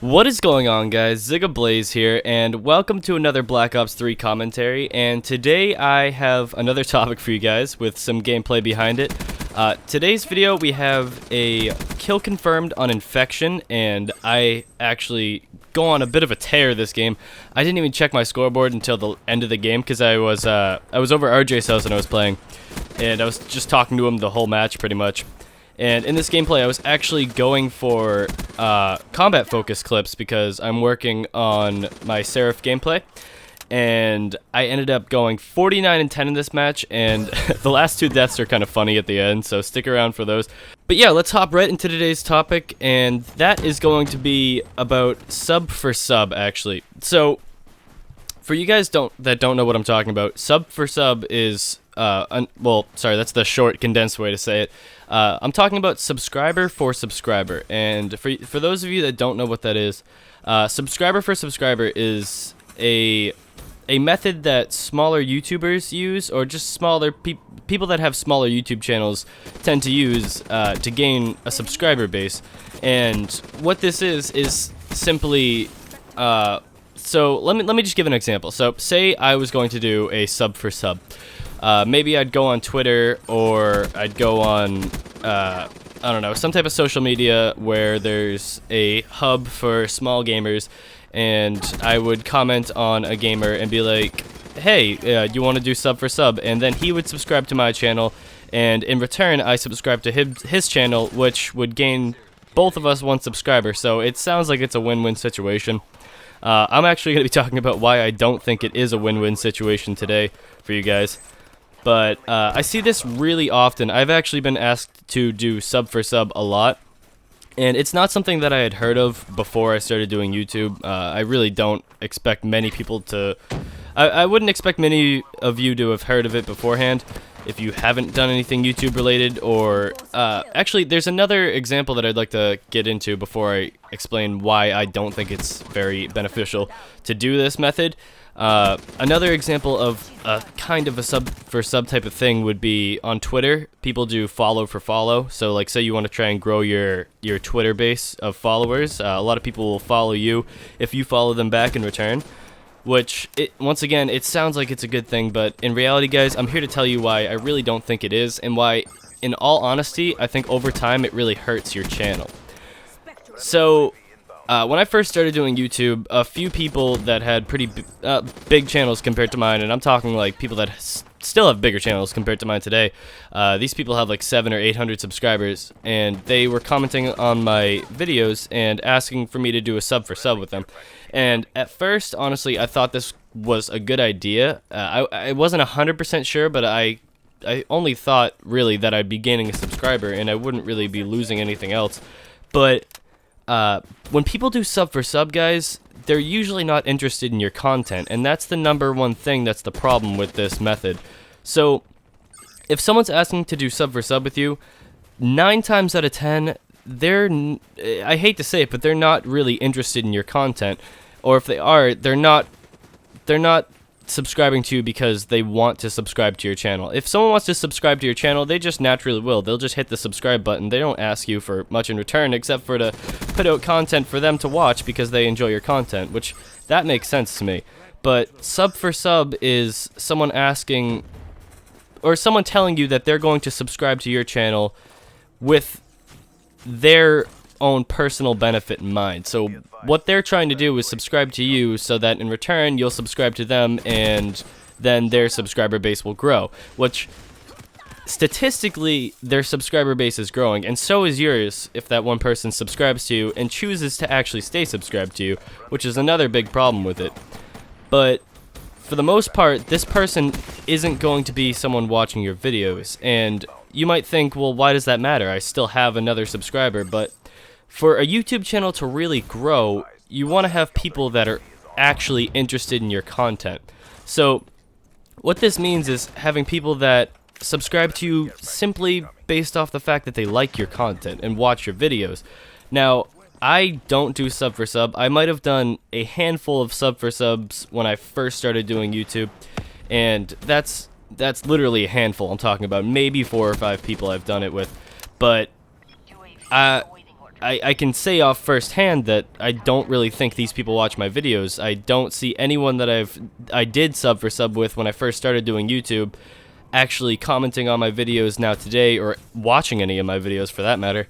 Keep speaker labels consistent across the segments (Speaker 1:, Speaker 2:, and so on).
Speaker 1: What is going on, guys? ZigaBlaze here, and welcome to another Black Ops 3 commentary. And today I have another topic for you guys with some gameplay behind it. Today's video we have a kill confirmed on Infection, and I actually go on a bit of a tear this game. I didn't even check my scoreboard until the end of the game because I was over RJ's house and I was playing, and I was just talking to him the whole match pretty much. And in this gameplay, I was actually going for combat focus clips because I'm working on my Seraph gameplay. And I ended up going 49 and 10 in this match, and the last two deaths are kind of funny at the end, so stick around for those. But yeah, let's hop right into today's topic, and that is going to be about sub for sub, actually. So, for you guys that don't know what I'm talking about, sub for sub is, well, sorry, that's the short, condensed way to say it. I'm talking about subscriber for subscriber, and for those of you that don't know what that is, subscriber for subscriber is a method that smaller YouTubers use, or just smaller people that have smaller YouTube channels tend to use to gain a subscriber base. And what this is simply, so let me just give an example. So say I was going to do a sub for sub. Maybe I'd go on Twitter, or I'd go on, I don't know, some type of social media where there's a hub for small gamers, and I would comment on a gamer and be like, hey, you want to do sub for sub? And then he would subscribe to my channel, and in return, I subscribe to his channel, which would gain both of us one subscriber. So it sounds like it's a win-win situation. I'm actually going to be talking about why I don't think it is a win-win situation today for you guys. But I see this really often. I've actually been asked to do sub for sub a lot, and it's not something that I had heard of before I started doing YouTube. I really don't expect many people to... I wouldn't expect many of you to have heard of it beforehand if you haven't done anything YouTube related, or... actually, there's another example that I'd like to get into before I explain why I don't think it's very beneficial to do this method. Another example of a kind of a sub for sub type of thing would be on Twitter. People do follow for follow. So like, say you want to try and grow your Twitter base of followers. A lot of people will follow you if you follow them back in return, which once again, it sounds like it's a good thing, but in reality, guys, I'm here to tell you why I really don't think it is, and why, in all honesty, I think over time it really hurts your channel. So when I first started doing YouTube, a few people that had pretty big channels compared to mine, and I'm talking like people that still have bigger channels compared to mine today, these people have like 700 or 800 subscribers, and they were commenting on my videos and asking for me to do a sub for sub with them. And at first, honestly, I thought this was a good idea. I wasn't 100% sure, but I only thought really that I'd be gaining a subscriber and I wouldn't really be losing anything else. But when people do sub for sub, guys, they're usually not interested in your content, and that's the #1 thing that's the problem with this method. So if someone's asking to do sub for sub with you, 9 times out of 10, I hate to say it, but they're not really interested in your content, or if they are, they're not subscribing to you because they want to subscribe to your channel. If someone wants to subscribe to your channel, they just naturally will. They'll just hit the subscribe button. They don't ask you for much in return except for to put out content for them to watch because they enjoy your content, which that makes sense to me. But sub for sub is someone asking, or someone telling you that they're going to subscribe to your channel with their own personal benefit in mind. So what they're trying to do is subscribe to you so that in return you'll subscribe to them, and then their subscriber base will grow, which statistically their subscriber base is growing, and so is yours if that one person subscribes to you and chooses to actually stay subscribed to you, which is another big problem with it. But for the most part, this person isn't going to be someone watching your videos, and you might think, well, why does that matter? I still have another subscriber. But for a YouTube channel to really grow, you want to have people that are actually interested in your content. So what this means is having people that subscribe to you simply based off the fact that they like your content and watch your videos. Now, I don't do sub for sub. I might have done a handful of sub for subs when I first started doing YouTube, and that's literally a handful. I'm talking about maybe 4 or 5 people I've done it with. But I can say off firsthand that I don't really think these people watch my videos. I don't see anyone that I did sub for sub with when I first started doing YouTube actually commenting on my videos now today, or watching any of my videos for that matter.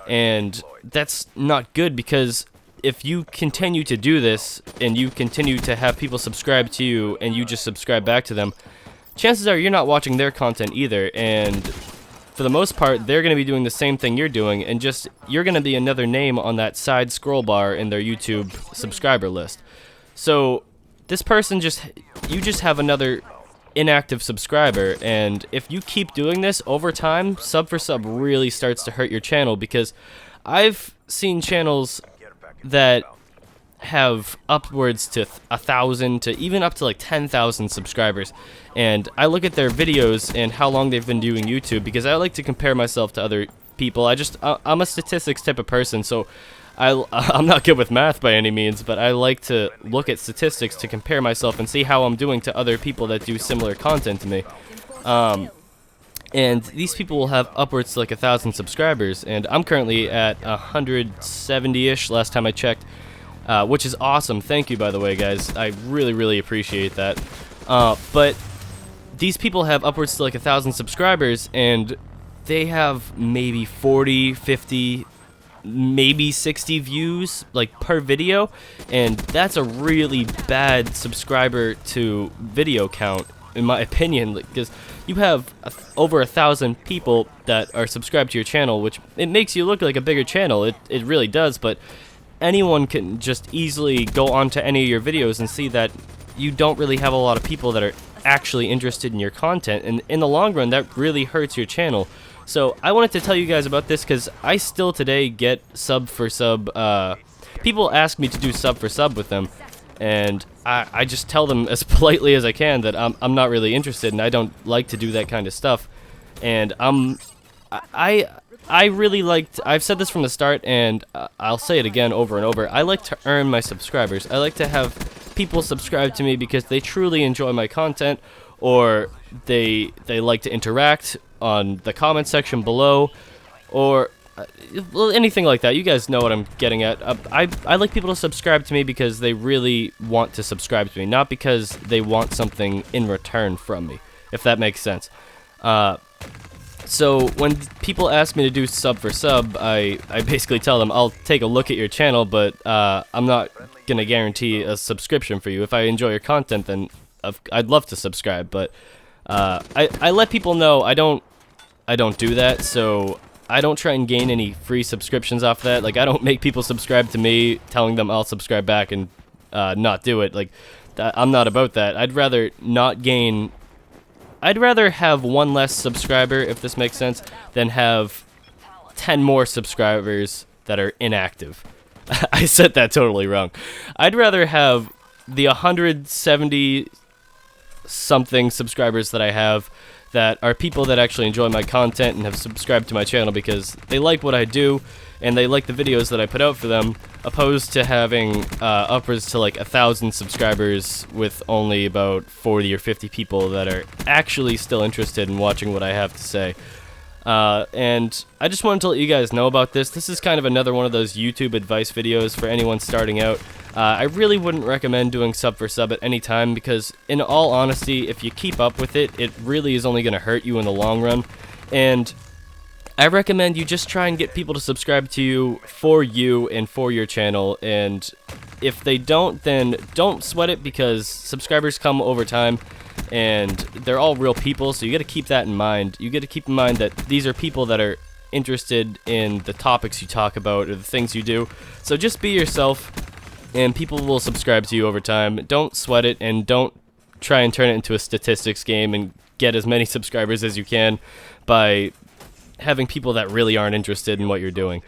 Speaker 1: And that's not good, because if you continue to do this and you continue to have people subscribe to you and you just subscribe back to them, chances are you're not watching their content either, and for the most part, they're going to be doing the same thing you're doing, and just you're going to be another name on that side scroll bar in their YouTube subscriber list. So this person you just have another inactive subscriber, and if you keep doing this over time, sub for sub really starts to hurt your channel, because I've seen channels that have upwards to 1,000 to even up to like 10,000 subscribers, and I look at their videos and how long they've been doing YouTube, because I like to compare myself to other people. I'm a statistics type of person, so I'm not good with math by any means, but I like to look at statistics to compare myself and see how I'm doing to other people that do similar content to me. And these people will have upwards to like 1,000 subscribers, and I'm currently at 170-ish last time I checked. Which is awesome. Thank you, by the way, guys. I really appreciate that. But these people have upwards to like 1,000 subscribers, and they have maybe 40, 50, maybe 60 views like per video, and that's a really bad subscriber to video count, in my opinion, because you have over 1,000 people that are subscribed to your channel, which it makes you look like a bigger channel. It really does, but anyone can just easily go onto any of your videos and see that you don't really have a lot of people that are actually interested in your content, and in the long run that really hurts your channel. So I wanted to tell you guys about this, because I still today get sub for sub, people ask me to do sub for sub with them, and I just tell them as politely as I can that I'm not really interested, and I don't like to do that kind of stuff. And I really liked, I've said this from the start, and I'll say it again over and over, I like to earn my subscribers. I like to have people subscribe to me because they truly enjoy my content, or they like to interact on the comment section below, or well, anything like that. You guys know what I'm getting at. I like people to subscribe to me because they really want to subscribe to me, not because they want something in return from me, if that makes sense. So when people ask me to do sub for sub, I basically tell them I'll take a look at your channel, but I'm not going to guarantee a subscription for you. If I enjoy your content, then I'd love to subscribe, but I let people know I don't do that, so I don't try and gain any free subscriptions off that. Like, I don't make people subscribe to me telling them I'll subscribe back and not do it. Like, I'm not about that. I'd rather have one less subscriber, if this makes sense, than have 10 more subscribers that are inactive. I said that totally wrong. I'd rather have the 170-something subscribers that I have that are people that actually enjoy my content and have subscribed to my channel because they like what I do and they like the videos that I put out for them, opposed to having upwards to like 1,000 subscribers with only about 40 or 50 people that are actually still interested in watching what I have to say. And I just wanted to let you guys know about this. This is kind of another one of those YouTube advice videos for anyone starting out. I really wouldn't recommend doing sub for sub at any time, because in all honesty, if you keep up with it, it really is only going to hurt you in the long run. And I recommend you just try and get people to subscribe to you and for your channel, and if they don't, then don't sweat it, because subscribers come over time, and they're all real people, so you got to keep that in mind. You got to keep in mind that these are people that are interested in the topics you talk about or the things you do, so just be yourself, and people will subscribe to you over time. Don't sweat it, and don't try and turn it into a statistics game and get as many subscribers as you can by having people that really aren't interested in what you're doing.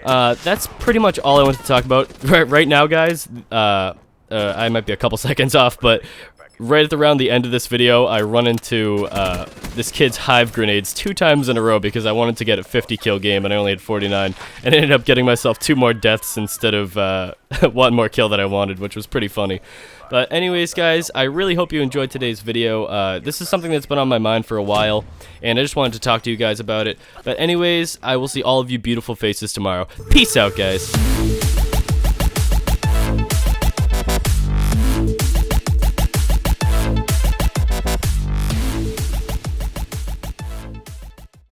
Speaker 1: That's pretty much all I want to talk about right now, guys. I might be a couple seconds off, but right at around the end of this video, I run into this kid's hive grenades 2 times in a row because I wanted to get a 50 kill game and I only had 49, and ended up getting myself 2 more deaths instead of 1 more kill that I wanted, which was pretty funny. But anyways, guys, I really hope you enjoyed today's video. This is something that's been on my mind for a while, and I just wanted to talk to you guys about it. But anyways, I will see all of you beautiful faces tomorrow. Peace out, guys.